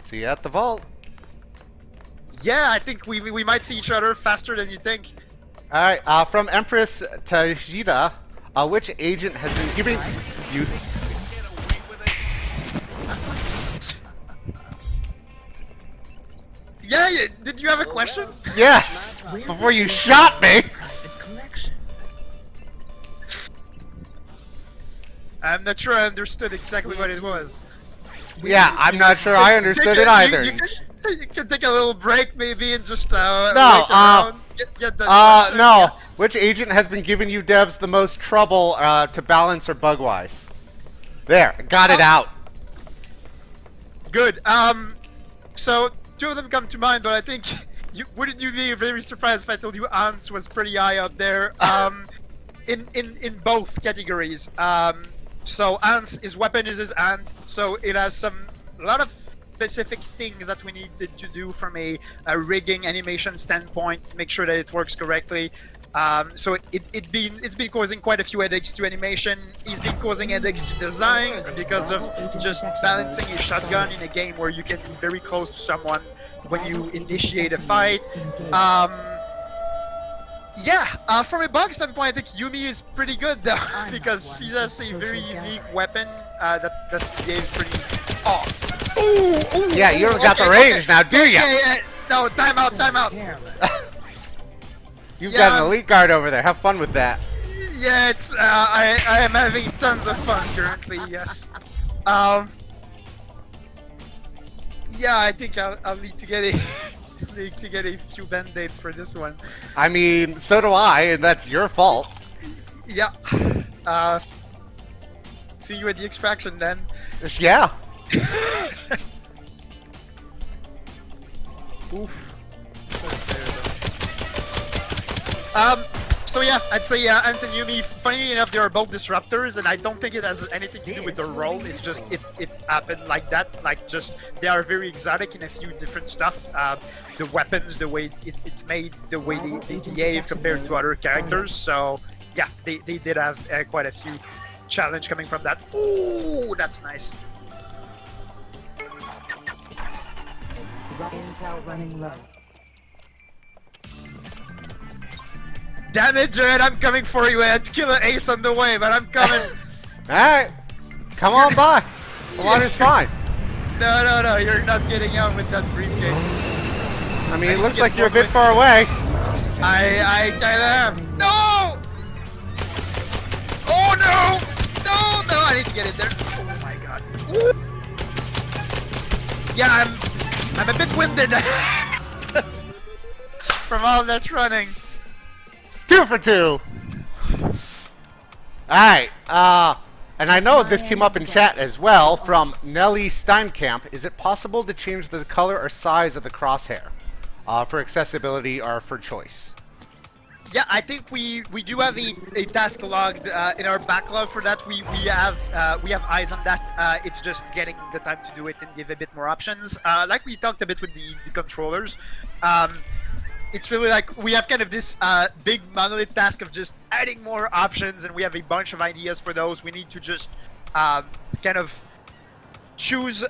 See you at the vault. Yeah, I think we might see each other faster than you think. Alright, from Empress Tajida, which agent has been giving you... Yeah, did you have a question? Yes! Where Before would you they shot hide me! their private collection? I'm not sure I understood exactly what it was. Yeah, I'm not sure I understood it either. You can take a little break maybe and just No, wait around, get the no. Which agent has been giving you devs the most trouble to balance or bug-wise? There, got it out. Good. So two of them come to mind, but I think wouldn't you be very surprised if I told you Ans was pretty high up there? In both categories. So Ans, his weapon is his hand, so it has a lot of specific things that we needed to do from a rigging animation standpoint, make sure that it works correctly. So it's been causing quite a few headaches to animation. He's been causing headaches to design because of just balancing a shotgun in a game where you can be very close to someone when you initiate a fight. Yeah, from a bug standpoint, I think Yumi is pretty good though, because she has a very unique weapon that behaves pretty. Oh, ooh, Yeah, you don't got the range now, do ya? Yeah. No, time out. Careless. You've Yeah. got an elite guard over there. Have fun with that. Yeah, it's I am having tons of fun currently. Yes. Yeah, I think I'll need to get a few band-aids for this one. I mean, so do I, and that's your fault. Yeah. See you at the extraction then. Yeah. Oof. So yeah, I'd say Ants and Yumi, funny enough, they are both disruptors, and I don't think it has anything to do with their role. It's just it happened like that. Like just they are very exotic in a few different stuff. The weapons, the way it's made, the way they behave compared to other characters. So yeah, they did have quite a few challenge coming from that. Ooh, that's nice. Intel running low. Damn it, Jared, I'm coming for you. I had to kill an ace on the way, but I'm coming. Alright, come on by. The water's fine. No, you're not getting out with that briefcase. I mean, it looks like you're a bit far away. I kinda am. No! Oh no, I need to get in there. Oh my god. Woo. Yeah, I'm a bit winded from all that running. 2 for 2. Alright, and I know this came up in chat as well from Nelly Steinkamp. Is it possible to change the color or size of the crosshair for accessibility or for choice? Yeah, I think we do have a task logged in our backlog for that. We have eyes on that. It's just getting the time to do it and give a bit more options. Like we talked a bit with the controllers. It's really like we have kind of this big monolith task of just adding more options, and we have a bunch of ideas for those. We need to just kind of choose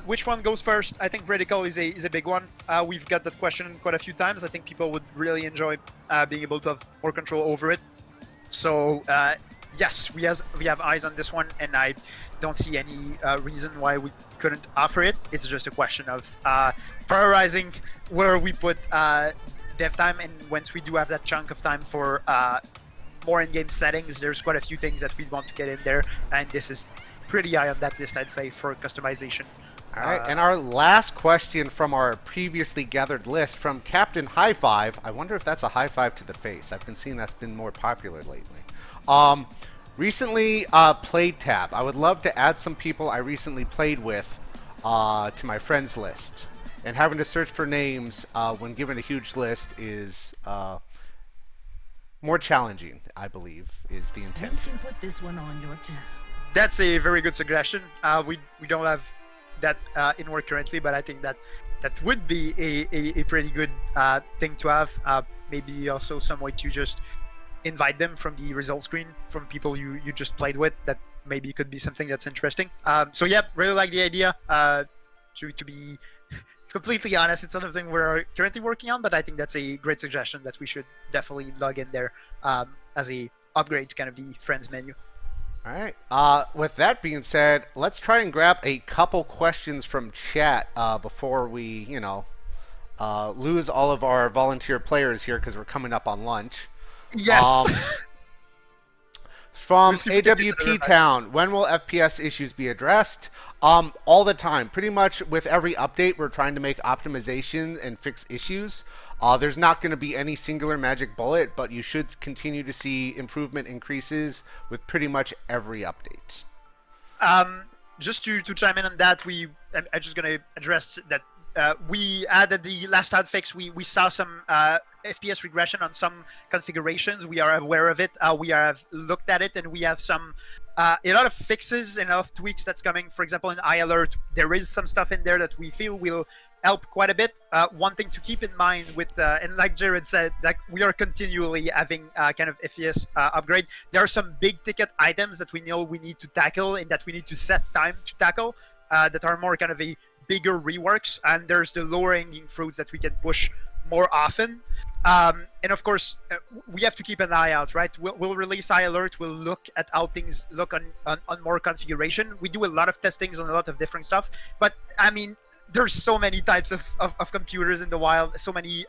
which one goes first. I think vertical is a big one. We've got that question quite a few times. I think people would really enjoy being able to have more control over it. So yes, we have eyes on this one, and I don't see any reason why we couldn't offer it. It's just a question of prioritizing where we put dev time, and once we do have that chunk of time for more in-game settings, there's quite a few things that we want to get in there, and this is pretty high on that list, I'd say, for customization. Alright, and our last question from our previously gathered list from Captain High Five. I wonder if that's a high five to the face. I've been seeing that's been more popular lately. Recently played tab. I would love to add some people I recently played with to my friends list. And having to search for names when given a huge list is more challenging, I believe, is the intent. You can put this one on your tab. That's a very good suggestion. We don't have that in work currently, but I think that would be a pretty good thing to have. Maybe also some way to just invite them from the result screen from people you just played with. That maybe could be something that's interesting. So yeah, really like the idea. To be completely honest, it's something we're currently working on, but I think that's a great suggestion that we should definitely log in there as a upgrade to kind of the friends menu. Alright, with that being said, let's try and grab a couple questions from chat before we, lose all of our volunteer players here because we're coming up on lunch. Yes! From AWP Town, when will FPS issues be addressed? All the time. Pretty much with every update, we're trying to make optimization and fix issues. There's not going to be any singular magic bullet, but you should continue to see improvement increases with pretty much every update. Just to chime in on that, I'm just going to address that we added the last hotfix. We saw some FPS regression on some configurations. We are aware of it. We have looked at it, and we have some a lot of fixes and a lot of tweaks that's coming. For example, in iAlert, there is some stuff in there that we feel will help quite a bit. One thing to keep in mind with, and like Jared said, like we are continually having kind of FPS upgrade. There are some big ticket items that we know we need to tackle and that we need to set time to tackle that are more kind of a bigger reworks, and there's the lower hanging fruits that we can push more often. And of course, we have to keep an eye out, right? We'll release iAlert. We'll look at how things look on more configuration. We do a lot of testings on a lot of different stuff, but I mean, there's so many types of computers in the wild, so many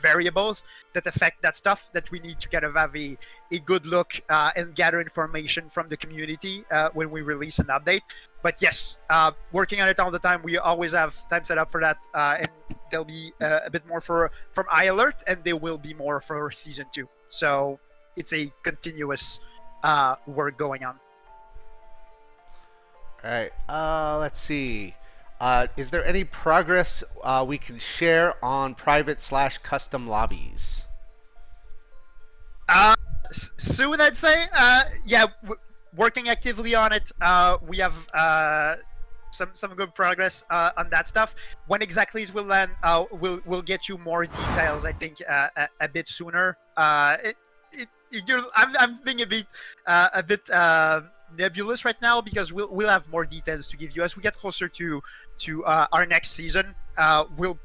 variables that affect that stuff that we need to kind of have a good look and gather information from the community when we release an update. But yes, working on it all the time. We always have time set up for that, and there'll be a bit more from iAlert, and there will be more for Season 2. So it's a continuous work going on. All right, let's see. Is there any progress we can share on private/custom lobbies? soon, I'd say. Yeah, working actively on it. We have some good progress on that stuff. When exactly it will land, we'll get you more details. I think a bit sooner. I'm being a bit nebulous right now because we'll have more details to give you as we get closer to our next season. We'll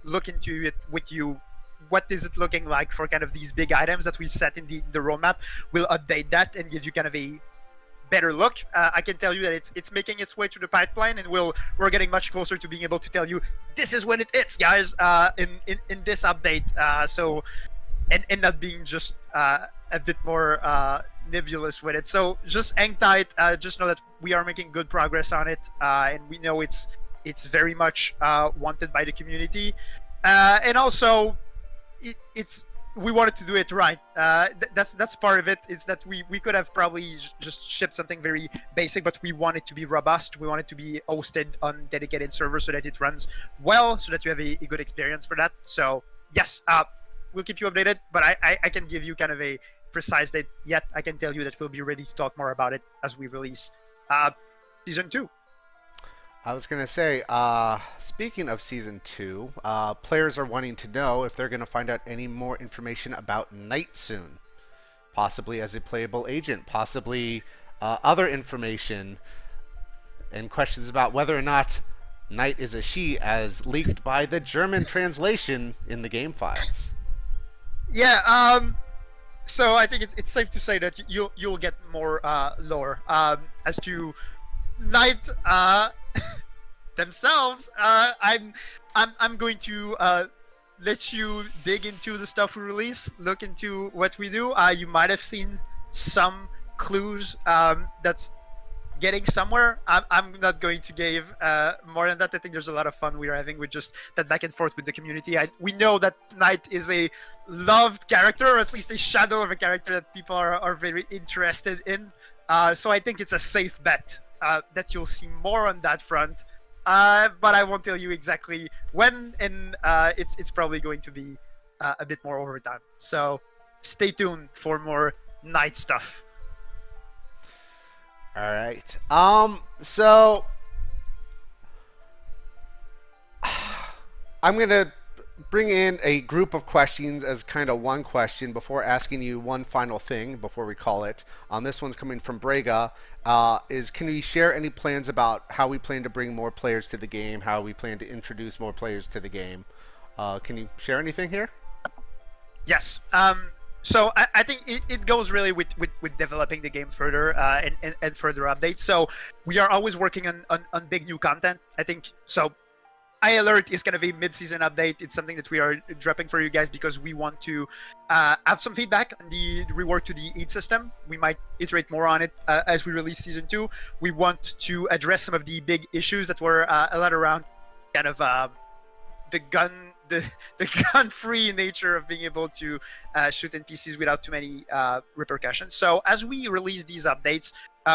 look into it with you. What is it looking like for kind of these big items that we've set in the roadmap? We'll update that and give you kind of a better look. I can tell you that it's making its way to the pipeline, and we're getting much closer to being able to tell you this is when it hits, guys. In this update. So and not being just a bit more nebulous with it. So just hang tight. Just know that we are making good progress on it, and we know it's very much wanted by the community, and also we wanted to do it right. That's part of it. Is that we could have probably just shipped something very basic, but we want it to be robust. We want it to be hosted on dedicated servers so that it runs well, so that you have a good experience for that. So yes, we'll keep you updated, but I can give you kind of a precise date yet. I can tell you that we'll be ready to talk more about it as we release Season 2. I was going to say, speaking of Season 2, players are wanting to know if they're going to find out any more information about Knight soon. Possibly as a playable agent, possibly other information, and questions about whether or not Knight is a she as leaked by the German translation in the game files. Yeah, so I think it's safe to say that you'll get more lore as to Knight themselves. I'm going to let you dig into the stuff we release, look into what we do. You might have seen some clues that's getting somewhere. I'm not going to give more than that. I think there's a lot of fun we are having with just that back and forth with the community. We know that Knight is a loved character, or at least a shadow of a character that people are very interested in. So I think it's a safe bet that you'll see more on that front. But I won't tell you exactly when, and it's probably going to be a bit more over time. So stay tuned for more Knight stuff. All right. So I'm going to bring in a group of questions as kind of one question before asking you one final thing before we call it. This one's coming from Brega. Can we share any plans about how we plan to bring more players to the game, how we plan to introduce more players to the game? Can you share anything here? Yes. So I think it goes really with developing the game further and further updates. So we are always working on big new content. I think so. iAlert is kind of a mid-season update. It's something that we are dropping for you guys because we want to have some feedback on the rework to the EAT system. We might iterate more on it as we release Season 2. We want to address some of the big issues that were a lot around kind of the gun-free nature of being able to shoot NPCs without too many repercussions. So as we release these updates,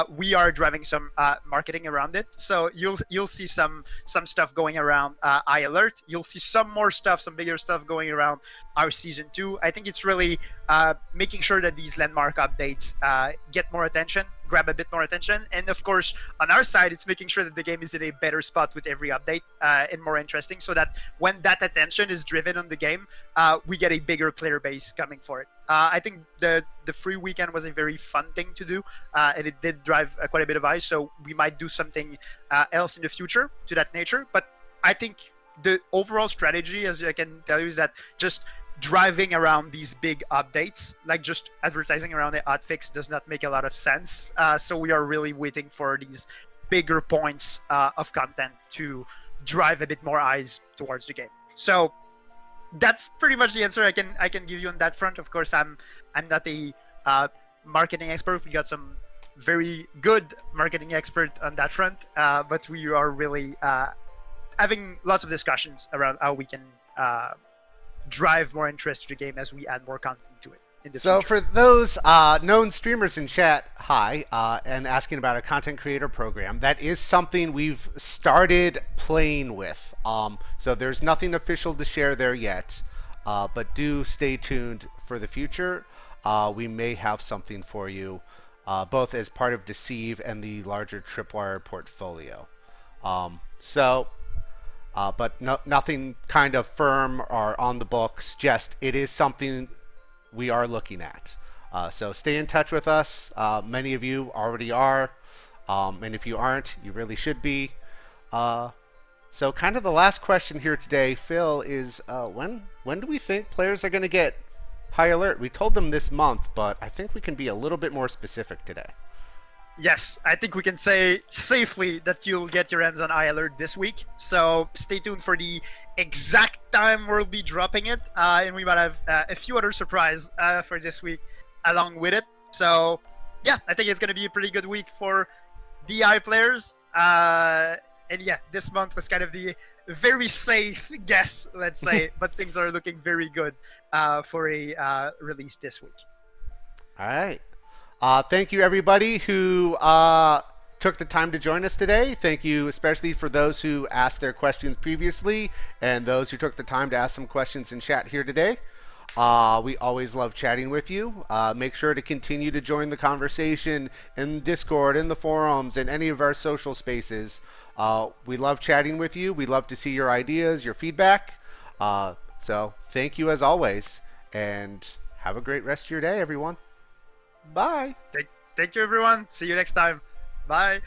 we are driving some marketing around it. So you'll see some stuff going around iAlert. You'll see some more stuff, some bigger stuff going around our Season 2. I think it's really making sure that these landmark updates get more attention, grab a bit more attention. And of course, on our side, it's making sure that the game is in a better spot with every update and more interesting, so that when that attention is driven on the game, we get a bigger player base coming for it. I think the free weekend was a very fun thing to do, and it did drive quite a bit of eyes. So we might do something else in the future to that nature. But I think the overall strategy, as I can tell you, is that just driving around these big updates, like just advertising around the hotfix, does not make a lot of sense. So we are really waiting for these bigger points of content to drive a bit more eyes towards the game. So that's pretty much the answer I can give you on that front. Of course, I'm not a marketing expert. We got some very good marketing expert on that front, but we are really having lots of discussions around how we can drive more interest to the game as we add more content to it in the So future. for those known streamers in chat, hi, and asking about a content creator program, that is something we've started playing with. So there's nothing official to share there yet, but do stay tuned for the future. we may have something for you, both as part of Deceive and the larger Tripwire portfolio. But nothing kind of firm or on the books, just it is something we are looking at. So stay in touch with us. Many of you already are, and if you aren't, you really should be. So kind of the last question here today, Phil, is when do we think players are going to get high alert? We told them this month, but I think we can be a little bit more specific today. Yes, I think we can say safely that you'll get your hands on high alert this week. So stay tuned for the exact time we'll be dropping it, and we might have a few other surprises for this week along with it. So yeah, I think it's going to be a pretty good week for DI players. And yeah, this month was kind of the very safe guess, let's say, but things are looking very good for a release this week. All right. Thank you, everybody who took the time to join us today. Thank you especially for those who asked their questions previously and those who took the time to ask some questions in chat here today. We always love chatting with you. Make sure to continue to join the conversation in Discord, in the forums, in any of our social spaces. We love chatting with you. We love to see your ideas, your feedback. So thank you as always, and have a great rest of your day, everyone. Bye. Thank you, everyone. See you next time. Bye.